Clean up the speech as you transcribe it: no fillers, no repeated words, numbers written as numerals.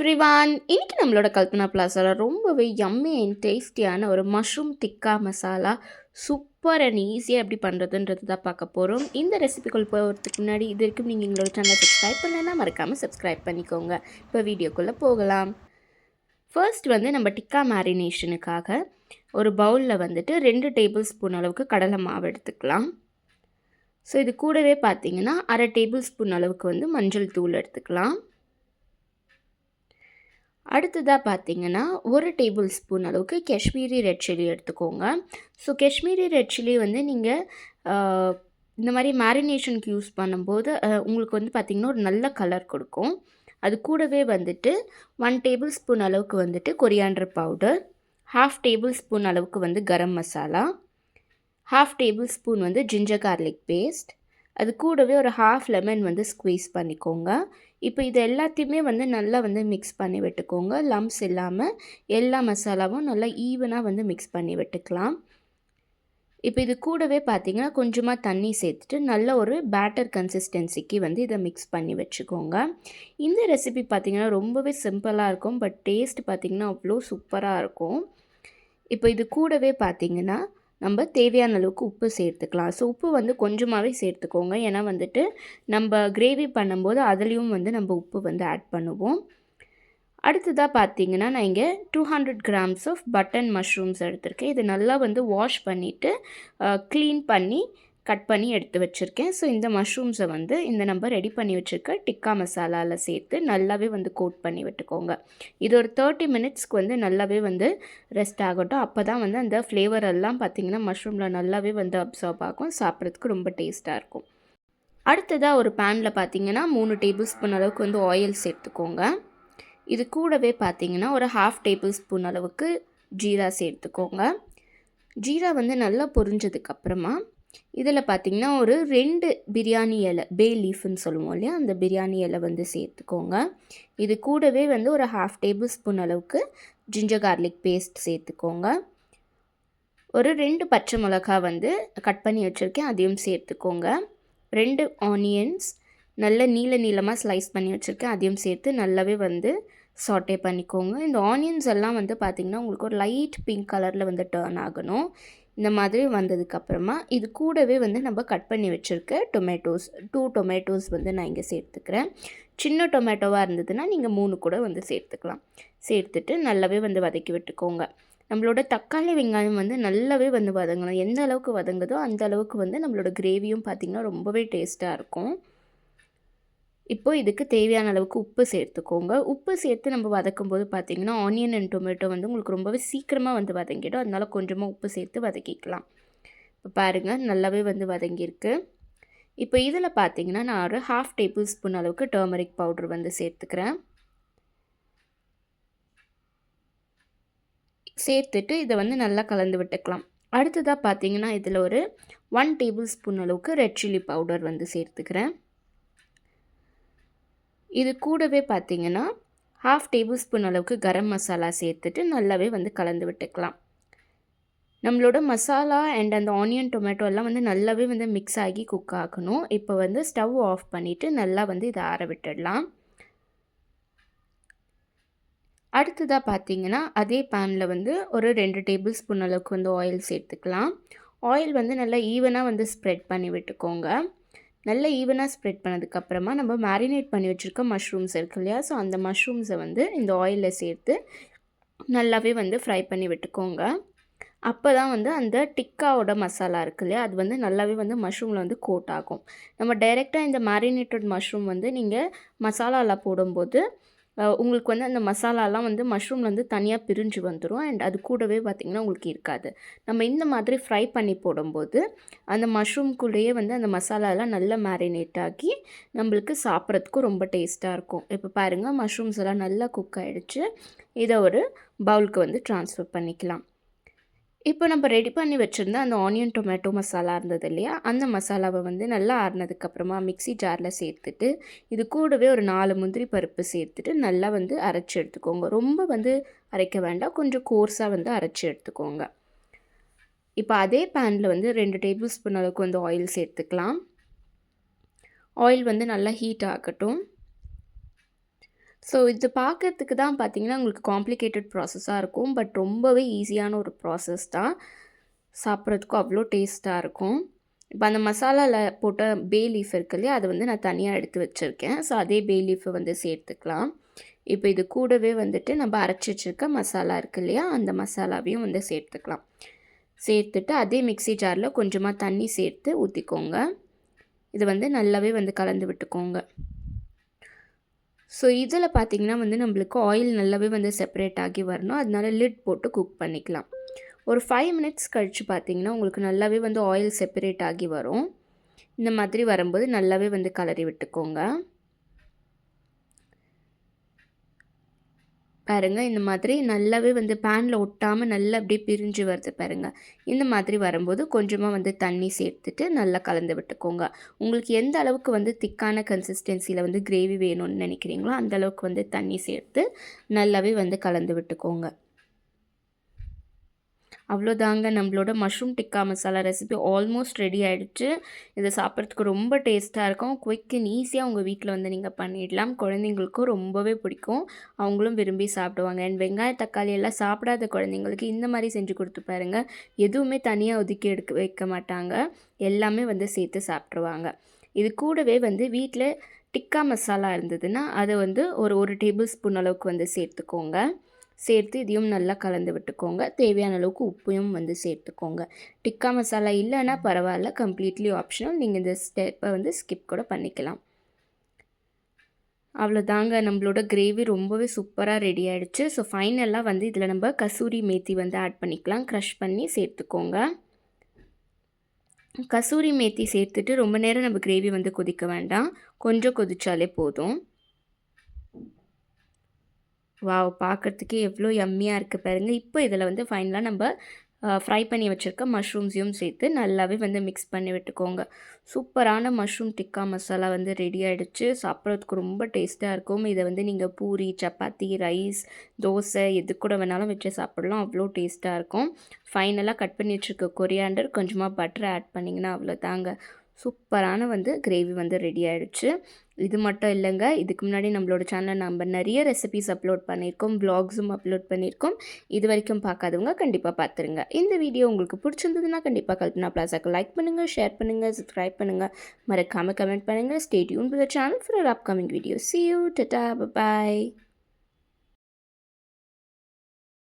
Everyone இன்னைக்கு நம்மளோட கல்பனா பிளாஸாவில் ரொம்பவே யம்மி அண்ட் டேஸ்டியான ஒரு mushroom tikka masala super and ஈஸியாக எப்படி பண்ணுறதுன்றது தான் பார்க்க போகிறோம். இந்த ரெசிபிக்குள் போகிறதுக்கு முன்னாடி இது வரைக்கும் நீங்கள் எங்களோட சேனலை சப்ஸ்கிரைப் பண்ணலைன்னா மறக்காமல் சப்ஸ்கிரைப் பண்ணிக்கோங்க. இப்போ வீடியோக்குள்ளே போகலாம். ஃபர்ஸ்ட் நம்ம டிக்கா மேரினேஷனுக்காக ஒரு பவுலில் 2 டேபிள் ஸ்பூன் அளவுக்கு கடலை மாவு எடுத்துக்கலாம். ஸோ இது கூடவே பார்த்தீங்கன்னா 1/2 டேபிள் ஸ்பூன் அளவுக்கு மஞ்சள் தூள் எடுத்துக்கலாம். அடுத்ததாக பார்த்தீங்கன்னா 1 டேபிள் ஸ்பூன் அளவுக்கு காஷ்மீரி ரெட் சில்லி எடுத்துக்கோங்க. ஸோ காஷ்மீரி ரெட் சில்லி நீங்கள் இந்த மாதிரி மேரினேஷனுக்கு யூஸ் பண்ணும்போது உங்களுக்கு பார்த்திங்கன்னா ஒரு நல்ல கலர் கொடுக்கும். அது கூடவே 1 டேபிள் ஸ்பூன் அளவுக்கு கொரியாண்டர் பவுடர், 1/2 டேபிள் ஸ்பூன் அளவுக்கு garam masala, 1/2 tablespoon ginger garlic paste, அது கூடவே ஒரு 1/2 லெமன் ஸ்க்வீஸ் பண்ணிக்கோங்க. இப்போ இது எல்லாத்தையுமே நல்லா மிக்ஸ் பண்ணி விட்டுக்கோங்க. லம்ப்ஸ் இல்லாமல் எல்லா மசாலாவும் நல்லா ஈவனாக மிக்ஸ் பண்ணி விட்டுக்கலாம். இப்போ இது கூடவே பார்த்திங்கன்னா கொஞ்சமாக தண்ணி சேர்த்துட்டு நல்ல ஒரு பேட்டர் கன்சிஸ்டன்சிக்கு இதை மிக்ஸ் பண்ணி வச்சுக்கோங்க. இந்த ரெசிபி பார்த்திங்கன்னா ரொம்பவே சிம்பிளாக இருக்கும், பட் டேஸ்ட் பார்த்திங்கன்னா அவ்வளோ சூப்பராக இருக்கும். இப்போ இது கூடவே பார்த்திங்கன்னா நம்ம தேவையான அளவுக்கு உப்பு சேர்த்துக்கலாம். ஸோ உப்பு கொஞ்சமாகவே சேர்த்துக்கோங்க. ஏன்னா நம்ம கிரேவி பண்ணும்போது அதுலேயும் நம்ம உப்பு ஆட் பண்ணுவோம். அடுத்ததாக பார்த்தீங்கன்னா நான் இங்கே 200 கிராம்ஸ் ஆஃப் பட்டன் மஷ்ரூம்ஸ் எடுத்திருக்கேன். இது நல்லா வாஷ் பண்ணிவிட்டு க்ளீன் பண்ணி கட் பண்ணி எடுத்து வச்சுருக்கேன். ஸோ இந்த மஷ்ரூம்ஸை இந்த நம்ம ரெடி பண்ணி வச்சுருக்க டிக்கா மசாலாவில் சேர்த்து நல்லாவே கோட் பண்ணி விட்டுக்கோங்க. இது ஒரு 30 மினிட்ஸ்க்கு நல்லாவே ரெஸ்ட் ஆகட்டும். அப்போ தான் அந்த ஃப்ளேவர் எல்லாம் பார்த்திங்கன்னா மஷ்ரூமில் நல்லாவே அப்சார்ப் ஆகும். சாப்பிட்றதுக்கு ரொம்ப டேஸ்ட்டாக இருக்கும். அடுத்ததாக ஒரு பேனில் பார்த்திங்கன்னா 3 டேபிள் ஸ்பூன் அளவுக்கு ஆயில் சேர்த்துக்கோங்க. இது கூடவே பார்த்திங்கன்னா ஒரு 1/2 டேபிள் ஸ்பூன் அளவுக்கு ஜீரா சேர்த்துக்கோங்க. ஜீரா நல்லா பொரிஞ்சதுக்கப்புறமா இதில் பார்த்திங்கன்னா ஒரு 2 பிரியாணி இலை, பே லீஃப்னு சொல்லுவோம் இல்லையா, அந்த பிரியாணி இலை சேர்த்துக்கோங்க. இது கூடவே ஒரு 1/2 டேபிள் ஸ்பூன் அளவுக்கு ஜிஞ்சர் கார்லிக் பேஸ்ட் சேர்த்துக்கோங்க. ஒரு 2 பச்சை மிளகா கட் பண்ணி வச்சுருக்கேன், அதையும் சேர்த்துக்கோங்க. 2 ஆனியன்ஸ் நல்ல நீளமாக ஸ்லைஸ் பண்ணி வச்சுருக்கேன், அதையும் சேர்த்து நல்லாவே சாட்டே பண்ணிக்கோங்க. இந்த ஆனியன்ஸ் எல்லாம் பார்த்திங்கன்னா உங்களுக்கு ஒரு லைட் பிங்க் கலரில் டர்ன் ஆகணும். இந்த மாதிரி வந்ததுக்கப்புறமா இது கூடவே நம்ம கட் பண்ணி வச்சுருக்க டொமேட்டோஸ், 2 டொமேட்டோஸ் நான் இங்கே சேர்த்துக்கிறேன். சின்ன டொமேட்டோவாக இருந்ததுன்னா நீங்கள் 3 கூட சேர்த்துக்கலாம். சேர்த்துட்டு நல்லாவே வதக்கி விட்டுக்கோங்க. நம்மளோட தக்காளி வெங்காயம் நல்லாவே வதங்கணும். எந்த அளவுக்கு வதங்குதோ அந்த அளவுக்கு நம்மளோட கிரேவியும் பார்த்திங்கன்னா ரொம்பவே டேஸ்ட்டாக இருக்கும். இப்போது இதுக்கு தேவையான அளவுக்கு உப்பு சேர்த்துக்கோங்க. உப்பு சேர்த்து நம்ம வதக்கும்போது பார்த்திங்கன்னா ஆனியன் அண்ட் டொமேட்டோ உங்களுக்கு ரொம்பவே சீக்கிரமாக வதங்கிடும். அதனால் கொஞ்சமாக உப்பு சேர்த்து வதக்கிக்கலாம். இப்போ பாருங்கள் நல்லாவே வதங்கியிருக்கு. இப்போ இதில் பார்த்திங்கன்னா நான் ஒரு 1/2 டேபிள் ஸ்பூன் அளவுக்கு டர்மரிக் பவுடர் சேர்த்துக்கிறேன். சேர்த்துட்டு இதை நல்லா கலந்து விட்டுக்கலாம். அடுத்ததாக பார்த்திங்கன்னா இதில் ஒரு 1 டேபிள் ஸ்பூன் அளவுக்கு ரெட் சில்லி பவுடர் சேர்த்துக்கிறேன். இது கூடவே பார்த்திங்கன்னா 1/2 டேபிள் ஸ்பூன் அளவுக்கு கரம் மசாலா சேர்த்துட்டு நல்லாவே கலந்து விட்டுக்கலாம். நம்மளோட மசாலா அண்ட் அந்த ஆனியன் டொமேட்டோ எல்லாம் நல்லாவே மிக்ஸ் ஆகி குக் ஆகணும். இப்போ ஸ்டவ் ஆஃப் பண்ணிவிட்டு நல்லா இதை ஆற விட்டுடலாம். அடுத்ததாக பார்த்திங்கன்னா அதே பேனில் ஒரு 2 டேபிள் ஸ்பூன் அளவுக்கு ஆயில் சேர்த்துக்கலாம். ஆயில் நல்லா ஈவனாக ஸ்ப்ரெட் பண்ணி விட்டுக்கோங்க. நல்லா ஈவனாக ஸ்ப்ரெட் பண்ணதுக்கப்புறமா நம்ம மேரினேட் பண்ணி வச்சுருக்க மஷ்ரூம்ஸ் இருக்கு இல்லையா, ஸோ அந்த மஷ்ரூம்ஸை இந்த ஆயிலில் சேர்த்து நல்லாவே ஃப்ரை பண்ணி விட்டுக்கோங்க. அப்போ தான் அந்த டிக்காவோட மசாலா இருக்கு இல்லையா, அது நல்லாவே மஷ்ரூமில் கோட் ஆகும். நம்ம டைரெக்டாக இந்த மேரினேட்டட் மஷ்ரூம் நீங்கள் மசாலாவில் போடும்போது உங்களுக்கு அந்த மசாலாலாம் மஷ்ரூமில் தனியாக பிரிஞ்சு வந்துடும். அண்ட் அது கூடவே பார்த்திங்கன்னா உங்களுக்கு இருக்காது. நம்ம இந்த மாதிரி ஃப்ரை பண்ணி போடும்போது அந்த மஷ்ரூம்குள்ளேயே அந்த மசாலாலாம் நல்லா மேரினேட் ஆகி நம்மளுக்கு சாப்பிட்றதுக்கும் ரொம்ப டேஸ்ட்டாக இருக்கும். இப்போ பாருங்கள் மஷ்ரூம்ஸ் எல்லாம் நல்லா குக் ஆகிடுச்சு. இதை ஒரு பவுலுக்கு ட்ரான்ஸ்ஃபர் பண்ணிக்கலாம். இப்போ நம்ம ரெடி பண்ணி வச்சுருந்த அந்த ஆனியன் டொமேட்டோ மசாலா இருந்தது இல்லையா, அந்த மசாலாவை நல்லா ஆறினதுக்கப்புறமா மிக்ஸி ஜாரில் சேர்த்துட்டு இது கூடவே ஒரு 4 முந்திரி பருப்பு சேர்த்துட்டு நல்லா அரைச்சி எடுத்துக்கோங்க. ரொம்ப அரைக்க வேண்டாம், கொஞ்சம் கோர்ஸாக அரைச்சி எடுத்துக்கோங்க. இப்போ அதே பேனில் 2 டேபிள் ஸ்பூன் அளவுக்கு ஆயில் சேர்த்துக்கலாம். ஆயில் நல்லா ஹீட் ஆகட்டும். ஸோ இது பார்க்கறதுக்கு தான் பார்த்தீங்கன்னா, உங்களுக்கு காம்ப்ளிகேட்டட் ப்ராசஸாக இருக்கும். பட் ரொம்பவே ஈஸியான ஒரு ப்ராசஸ் தான். சாப்பிட்றதுக்கும் அவ்வளோ டேஸ்ட்டாக இருக்கும். இப்போ அந்த மசாலால போட்ட பே லீஃப் இருக்கு இல்லையா, அதை வந்து நான் தனியாக எடுத்து வச்சுருக்கேன். ஸோ அதே பே லீஃபை வந்து சேர்த்துக்கலாம். இப்போ இது கூடவே வந்துட்டு நம்ம அரைச்சி வச்சுருக்க மசாலா இருக்கு இல்லையா, அந்த மசாலாவையும் வந்து சேர்த்துக்கலாம். சேர்த்துட்டு அதே மிக்ஸி ஜாரில் கொஞ்சமாக தண்ணி சேர்த்து ஊற்றிக்கோங்க. இது வந்து நல்லாவே வந்து கலந்து விட்டுக்கோங்க. ஸோ இதில் பார்த்திங்கன்னா வந்து நம்மளுக்கு ஆயில் நல்லாவே வந்து செப்பரேட் ஆகி வரணும். அதனால லிட் போட்டு குக் பண்ணிக்கலாம். ஒரு 5 மினிட்ஸ் கழித்து பார்த்திங்கன்னா உங்களுக்கு நல்லாவே வந்து ஆயில் செப்பரேட் ஆகி வரும். இந்த மாதிரி வரும்போது நல்லாவே வந்து கலரி விட்டுக்கோங்க. பாருங்கள், இந்த மாதிரி நல்லாவே வந்து பேனில் ஒட்டாமல் நல்லா அப்படியே பிரிஞ்சு வருது பாருங்கள். இந்த மாதிரி வரும்போது கொஞ்சமாக வந்து தண்ணி சேர்த்துட்டு நல்லா கலந்து விட்டுக்கோங்க. உங்களுக்கு எந்த அளவுக்கு வந்து திக்கான கன்சிஸ்டன்சியில் வந்து கிரேவி வேணும்னு நினைக்கிறீங்களோ அந்த அளவுக்கு வந்து தண்ணி சேர்த்து நல்லாவே வந்து கலந்து விட்டுக்கோங்க. அவ்வளோதாங்க, நம்மளோட mushroom tikka masala recipe almost ready ஆகிடுச்சு. இதை சாப்பிட்றதுக்கு ரொம்ப டேஸ்ட்டாக இருக்கும். குயிக் அண்ட் ஈஸியாக உங்கள் வீட்டில் வந்து நீங்கள் பண்ணிடலாம். குழந்தைங்களுக்கும் ரொம்பவே பிடிக்கும். அவங்களும் விரும்பி சாப்பிடுவாங்க. அண்ட் வெங்காய தக்காளி எல்லாம் சாப்பிடாத குழந்தைங்களுக்கு இந்த மாதிரி செஞ்சு கொடுத்து பாருங்கள். எதுவுமே தனியாக ஒதுக்கி வைக்க மாட்டாங்க. எல்லாமே வந்து சேர்த்து சாப்பிட்ருவாங்க. இது கூடவே வந்து வீட்டில் டிக்கா மசாலா இருந்ததுன்னா அதை வந்து ஒரு டேபிள் ஸ்பூன் அளவுக்கு வந்து சேர்த்துக்கோங்க. சேர்த்து இதையும் நல்லா கலந்து விட்டுக்கோங்க. தேவையான அளவுக்கு உப்பையும் வந்து சேர்த்துக்கோங்க. டிக்கா மசாலா இல்லைன்னா பரவாயில்ல, கம்ப்ளீட்லி ஆப்ஷனல். நீங்கள் இந்த ஸ்டெப்பை வந்து ஸ்கிப் கூட பண்ணிக்கலாம். அவ்வளோதாங்க, நம்மளோட கிரேவி ரொம்பவே சூப்பராக ரெடி ஆகிடுச்சு. ஸோ ஃபைனலாக வந்து இதில் நம்ம கசூரி மேத்தி வந்து ஆட் பண்ணிக்கலாம். க்ரஷ் பண்ணி சேர்த்துக்கோங்க. கசூரி மேத்தி சேர்த்துட்டு ரொம்ப நேரம் நம்ம கிரேவி வந்து கொதிக்க வேண்டாம். கொஞ்சம் கொதிச்சாலே போதும். வாவ்! பார்க்குறதுக்கே எவ்வளோ யம்மியாக இருக்குது பாருங்கள். இப்போ இதில் வந்து ஃபைனலாக நம்ம ஃப்ரை பண்ணி வச்சுருக்க மஷ்ரூம்ஸையும் சேர்த்து நல்லாவே வந்து மிக்ஸ் பண்ணி விட்டுக்கோங்க. சூப்பரான மஷ்ரூம் டிக்கா மசாலா வந்து ரெடி ஆகிடுச்சு. சாப்பிட்றதுக்கு ரொம்ப டேஸ்ட்டாக இருக்கும். இதை வந்து நீங்கள் பூரி, சப்பாத்தி, ரைஸ், தோசை எது கூட வேணாலும் வச்சு சாப்பிடலாம். அவ்வளோ டேஸ்ட்டாக இருக்கும். ஃபைனலாக கட் பண்ணி வச்சுருக்க கொரியாண்டர், கொஞ்சமாக பட்டர் ஆட் பண்ணிங்கன்னா அவ்வளோதாங்க. சூப்பரான வந்து கிரேவி வந்து ரெடி ஆகிடுச்சு. இது மட்டும் இல்லைங்க, இதுக்கு முன்னாடி நம்மளோட சேனலில் நம்ம நிறைய ரெசிபிஸ் அப்லோட் பண்ணியிருக்கோம், வ்ளாக்ஸும் அப்லோட் பண்ணியிருக்கோம். இது வரைக்கும் பார்க்காதவங்க கண்டிப்பாக பார்த்துருங்க. இந்த வீடியோ உங்களுக்கு பிடிச்சிருந்ததுன்னா கண்டிப்பாக கல்பனா பிளாஸாக்கு லைக் பண்ணுங்கள், ஷேர் பண்ணுங்கள், சப்ஸ்கிரைப் பண்ணுங்கள், மறக்காமல் கமெண்ட் பண்ணுங்கள். Stay tune with the channel for upcoming video. See you, tata, bye bye.